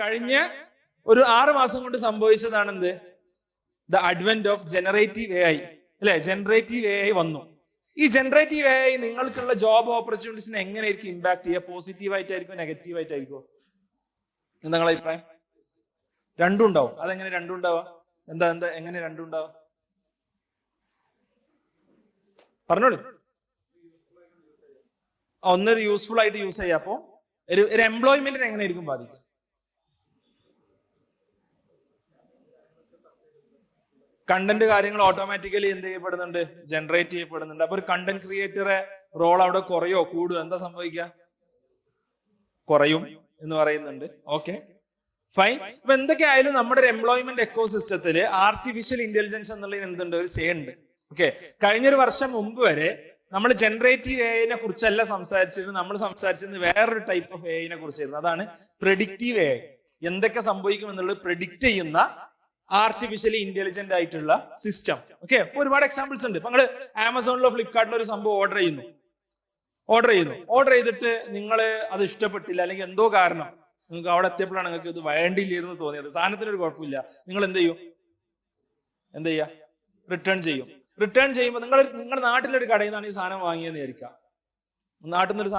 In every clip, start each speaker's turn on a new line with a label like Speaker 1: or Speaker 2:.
Speaker 1: കഴിഞ്ഞ ഒരു 6 മാസം കൊണ്ട് സംഭവിച്ചതാണ് എന്ത്? The advent of generative AI. അല്ലെ? ജനറേറ്റീവ് AI വന്നു. ഈ ജനറേറ്റീവ് AI നിങ്ങൾക്കുള്ള ജോബ് ഓപ്പർച്യൂണിറ്റീസിനെ എങ്ങനെയായിരിക്കും ഇമ്പാക്ട് ചെയ്യുക? പോസിറ്റീവ് ആയിട്ടായിരിക്കും, നെഗറ്റീവ് ആയിട്ടായിരിക്കും? നിങ്ങളുടെ അഭിപ്രായം? രണ്ടും ഉണ്ടാവും. അതെങ്ങനെ രണ്ടും ഉണ്ടാവുക? എന്താ എങ്ങനെ രണ്ടും ഉണ്ടാവുക? പറഞ്ഞോളൂ. ഒന്നൊരു യൂസ്ഫുൾ ആയിട്ട് യൂസ് ചെയ്യാം. അപ്പോ ഒരു എംപ്ലോയ്മെന്റിനെ എങ്ങനെയായിരിക്കും ബാധിക്കുക? കണ്ടന്റ് കാര്യങ്ങൾ ഓട്ടോമാറ്റിക്കലി എന്ത് ചെയ്യപ്പെടുന്നുണ്ട്? ജനറേറ്റ് ചെയ്യപ്പെടുന്നുണ്ട്. അപ്പൊ ഒരു കണ്ടന്റ് ക്രിയേറ്ററെ റോൾ അവിടെ കുറയോ കൂടുകയോ? എന്താ സംഭവിക്കുക? കുറയും എന്ന് പറയുന്നുണ്ട്. Okay, fine. അപ്പൊ എന്തൊക്കെയായാലും നമ്മുടെ ഒരു എംപ്ലോയ്മെന്റ് എക്കോസിസ്റ്റത്തിൽ ആർട്ടിഫിഷ്യൽ ഇന്റലിജൻസ് എന്നുള്ളതിന് എന്തുണ്ട്? ഒരു സേ ഉണ്ട്. ഓക്കെ, കഴിഞ്ഞൊരു വർഷം മുമ്പ് വരെ നമ്മൾ ജനറേറ്റീവ് AI കുറിച്ചല്ല സംസാരിച്ചിരുന്നത്. നമ്മൾ സംസാരിച്ചിരുന്നത് വേറൊരു ടൈപ്പ് ഓഫ് AI കുറിച്ചായിരുന്നു. അതാണ് പ്രെഡിക്റ്റീവ് AI. എന്തൊക്കെ സംഭവിക്കും എന്നുള്ളത് പ്രെഡിക്റ്റ് ചെയ്യുന്ന ആർട്ടിഫിഷ്യലി ഇന്റലിജന്റ് ആയിട്ടുള്ള സിസ്റ്റം. ഓക്കെ, ഇപ്പൊ ഒരുപാട് എക്സാമ്പിൾസ് ഉണ്ട്. ഇപ്പൊ നിങ്ങൾ ആമസോണിലോ ഫ്ലിപ്കാർട്ടിലോ ഒരു സംഭവം ഓർഡർ ചെയ്തിട്ട് നിങ്ങൾ അത് ഇഷ്ടപ്പെട്ടില്ല, അല്ലെങ്കിൽ എന്തോ കാരണം നിങ്ങൾക്ക് അവിടെ എത്തിയപ്പോഴാണ് നിങ്ങൾക്ക് ഇത് വേണ്ടിയില്ലായിരുന്നു തോന്നിയത്, സാധനത്തിനൊരു കുഴപ്പമില്ല, നിങ്ങൾ എന്ത് ചെയ്യുക? റിട്ടേൺ ചെയ്യുമ്പോൾ നിങ്ങളുടെ നാട്ടിലൊരു കടയിൽ നിന്നാണ് ഈ സാധനം വാങ്ങിയെന്ന് വിചാരിക്കാം. നാട്ടിൽ നിന്നൊരു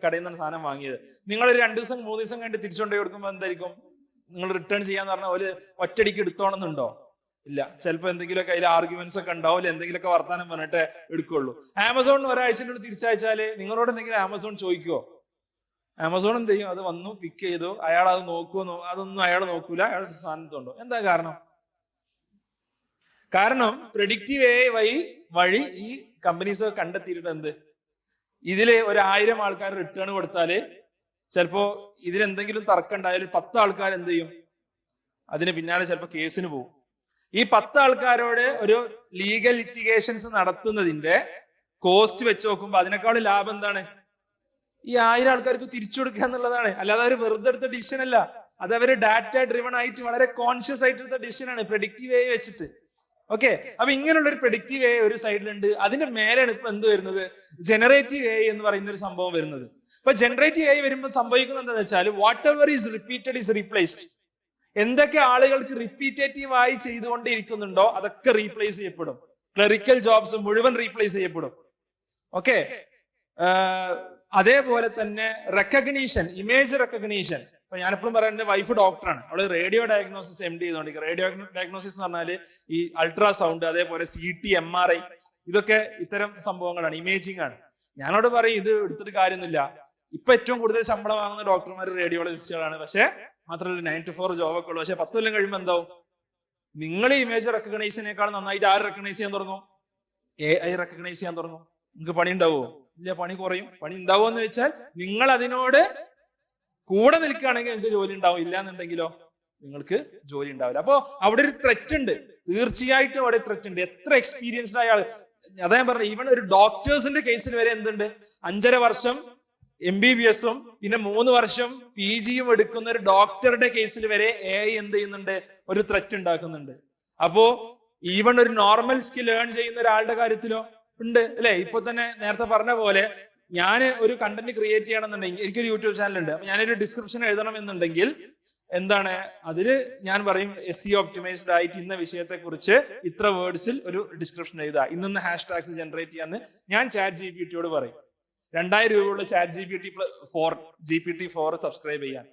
Speaker 1: കടയിൽ നിന്നാണ് സാധനം വാങ്ങിയത്. നിങ്ങൾ 2 ദിവസം 3 ദിവസം കഴിഞ്ഞ് തിരിച്ചുകൊണ്ടേ കൊടുക്കുമ്പോൾ എന്തായിരിക്കും? നിങ്ങൾ റിട്ടേൺ ചെയ്യാന്ന് പറഞ്ഞാൽ ഒരു ഒറ്റടിക്ക് എടുത്തോണമെന്നുണ്ടോ? ഇല്ല. ചിലപ്പോൾ എന്തെങ്കിലുമൊക്കെ അതിൽ ആർഗ്യുമെന്റ്സ് ഒക്കെ ഉണ്ടാവും, എന്തെങ്കിലുമൊക്കെ വർത്താനം പറഞ്ഞിട്ട് എടുക്കുള്ളൂ. ആമസോണിന് ഒരാഴ്ചയുടെ തിരിച്ചയച്ചാല് നിങ്ങളോട് എന്തെങ്കിലും ആമസോൺ ചോദിക്കുവോ? ആമസോൺ എന്ത് ചെയ്യും? അത് വന്നു, പിക്ക് ചെയ്തു, അയാൾ അത് നോക്കുമോ? അതൊന്നും അയാൾ നോക്കൂല, അയാൾ സാധനത്തുണ്ടോ? എന്താ കാരണം പ്രെഡിക്റ്റീവ് AI വഴി ഈ കമ്പനീസ് കണ്ടെത്തിയിട്ട് എന്ത്? ഇതില് 1000 ആൾക്കാർ റിട്ടേൺ കൊടുത്താല് ചിലപ്പോ ഇതിലെന്തെങ്കിലും തർക്കം ഉണ്ടായാലും 10 ആൾക്കാർ എന്ത് ചെയ്യും? അതിന് പിന്നാലെ ചിലപ്പോൾ കേസിന് പോകും. ഈ 10 ആൾക്കാരോട് ഒരു ലീഗൽ ലിറ്റിഗേഷൻസ് നടത്തുന്നതിന്റെ കോസ്റ്റ് വെച്ച് നോക്കുമ്പോൾ അതിനേക്കാളും ലാഭം എന്താണ്? ഈ 1000 ആൾക്കാർക്ക് തിരിച്ചു കൊടുക്കുക എന്നുള്ളതാണ്. അല്ലാതെ അവർ വെറുതെ എടുത്ത ഡിസിഷൻ അല്ല. അത് അവര് ഡാറ്റ ഡ്രിവൺ ആയിട്ട് വളരെ കോൺഷ്യസ് ആയിട്ടുള്ള ഡിസിഷൻ ആണ് പ്രെഡിക്റ്റീവ് AI വെച്ചിട്ട്. ഓക്കെ, അപ്പൊ ഇങ്ങനെയുള്ള ഒരു പ്രെഡിക്റ്റീവ് AI ഒരു സൈഡിലുണ്ട്. അതിന്റെ മേലെയാണ് ഇപ്പൊ എന്ത് വരുന്നത്? ജനറേറ്റീവ് AI എന്ന് പറയുന്ന ഒരു സംഭവം വരുന്നത്. ഇപ്പൊ ജനറേറ്റീവ് AI വരുമ്പോൾ സംഭവിക്കുന്നത് എന്താണെന്ന് വെച്ചാൽ what ever is repeated is replaced. എന്തൊക്കെ ആളുകൾക്ക് റിപ്പീറ്റേറ്റീവ് ആയി ചെയ്തുകൊണ്ടിരിക്കുന്നുണ്ടോ അതൊക്കെ റീപ്ലേസ് ചെയ്യപ്പെടും. ക്ലറിക്കൽ ജോബ്സ് മുഴുവൻ റീപ്ലേസ് ചെയ്യപ്പെടും. ഓക്കെ, അതേപോലെ തന്നെ റെക്കഗ്നീഷൻ, ഇമേജ് റെക്കഗ്നീഷൻ. ഇപ്പൊ ഞാനെപ്പോഴും പറയാം, എന്റെ വൈഫ് ഡോക്ടറാണ്, അവള് റേഡിയോ ഡയഗ്നോസിസ് MD ചെയ്തോണ്ടിരിക്കുക. റേഡിയോ ഡയഗ്നോസിസ് എന്ന് പറഞ്ഞാല് ഈ അൾട്രാസൗണ്ട്, അതേപോലെ CT, MRI, ഇതൊക്കെ ഇത്തരം സംഭവങ്ങളാണ്, ഇമേജിംഗ് ആണ്. ഞാനോട് പറയും ഇത് എടുത്തിട്ട് കാര്യമൊന്നുമില്ല. ഇപ്പൊ ഏറ്റവും കൂടുതൽ ശമ്പളം വാങ്ങുന്ന ഡോക്ടർമാർ റേഡിയോളജിസ്റ്റുകളാണ്. പക്ഷെ മാത്രമല്ല 9 to 4 ജോബൊക്കെ ഉള്ളു. പക്ഷെ 10 കൊല്ലം കഴിയുമ്പോൾ എന്താവും? നിങ്ങൾ ഇമേജ് റെക്കഗ്നൈസിനേക്കാൾ നന്നായിട്ട് ആര് റെക്കഗ്നൈസ് ചെയ്യാൻ തുടങ്ങും? AI റെക്കഗ്നൈസ് ചെയ്യാൻ തുടങ്ങും. നിങ്ങൾക്ക് പണി ഉണ്ടാവുമോ? ഇല്ല, പണി കുറയും. പണി ഉണ്ടാവുമോ എന്ന് വെച്ചാൽ നിങ്ങൾ അതിനോട് കൂടെ നിൽക്കുകയാണെങ്കിൽ നിങ്ങൾക്ക് ജോലി ഉണ്ടാവും, ഇല്ലാന്നുണ്ടെങ്കിലോ നിങ്ങൾക്ക് ജോലി ഉണ്ടാവില്ല. അപ്പോ അവിടെ ഒരു ത്രെറ്റ് ഉണ്ട്, തീർച്ചയായിട്ടും അവിടെ ത്രെറ്റ് ഉണ്ട്. എത്ര എക്സ്പീരിയൻസ്ഡ് ആയ ആൾ, അതാ ഞാൻ പറഞ്ഞത്, ഈവൻ ഒരു ഡോക്ടേഴ്സിന്റെ കേസിൽ വരെ എന്തുണ്ട്? 5.5 വർഷം MBBS-ഉം പിന്നെ 3 വർഷം PG-യും എടുക്കുന്ന ഒരു ഡോക്ടറുടെ കേസിൽ വരെ AI എന്ത് ചെയ്യുന്നുണ്ട്? ഒരു ത്രെറ്റ് ഉണ്ടാക്കുന്നുണ്ട്. അപ്പോ ഈവൻ ഒരു നോർമൽ സ്കിൽ ഏൺ ചെയ്യുന്ന ഒരാളുടെ കാര്യത്തിലോ ഉണ്ട്, അല്ലെ? ഇപ്പൊ തന്നെ നേരത്തെ പറഞ്ഞ പോലെ ഞാൻ ഒരു കണ്ടന്റ് ക്രിയേറ്റ് ചെയ്യണമെന്നുണ്ടെങ്കിൽ എനിക്കൊരു യൂട്യൂബ് ചാനൽ ഉണ്ട്. അപ്പൊ ഞാനൊരു ഡിസ്ക്രിപ്ഷൻ എഴുതണം എന്നുണ്ടെങ്കിൽ എന്താണ് അതില് ഞാൻ പറയും SEO ഒപ്റ്റിമൈസ്ഡ് ആയിട്ട് ഇന്ന വിഷയത്തെ കുറിച്ച് ഇത്ര വേർഡ്സിൽ ഒരു ഡിസ്ക്രിപ്ഷൻ എഴുതുക, ഇന്ന #ടാഗ്സ് ജനറേറ്റ് ചെയ്യാന്ന് ഞാൻ ChatGPT-യോട് പറയും. 2000 രൂപയുള്ള GPT-4 സബ്സ്ക്രൈബ് ചെയ്യാൻ.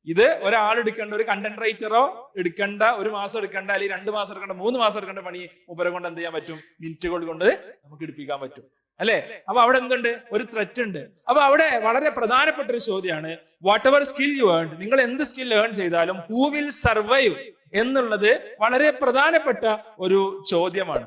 Speaker 1: ഇത് ഒരാൾ എടുക്കേണ്ട, ഒരു കണ്ടന്റ് റൈറ്ററോ എടുക്കേണ്ട, 1 മാസം എടുക്കേണ്ട, അല്ലെങ്കിൽ 2 മാസം എടുക്കേണ്ട, 3 മാസം എടുക്കേണ്ട പണി മൂപ്പരെ കൊണ്ട് എന്ത് ചെയ്യാൻ പറ്റും? മിനിറ്റുകൾ കൊണ്ട് നമുക്ക് എടുപ്പിക്കാൻ പറ്റും, അല്ലെ? അപ്പൊ അവിടെ എന്തുണ്ട്? ഒരു ത്രെറ്റ് ഉണ്ട്. അപ്പൊ അവിടെ വളരെ പ്രധാനപ്പെട്ട ഒരു ചോദ്യമാണ് what ever skill U earn. നിങ്ങൾ എന്ത് സ്കിൽ ഏൺ ചെയ്താലും ഹൂ വിൽ സർവൈവ് എന്നുള്ളത് വളരെ പ്രധാനപ്പെട്ട ഒരു ചോദ്യമാണ്.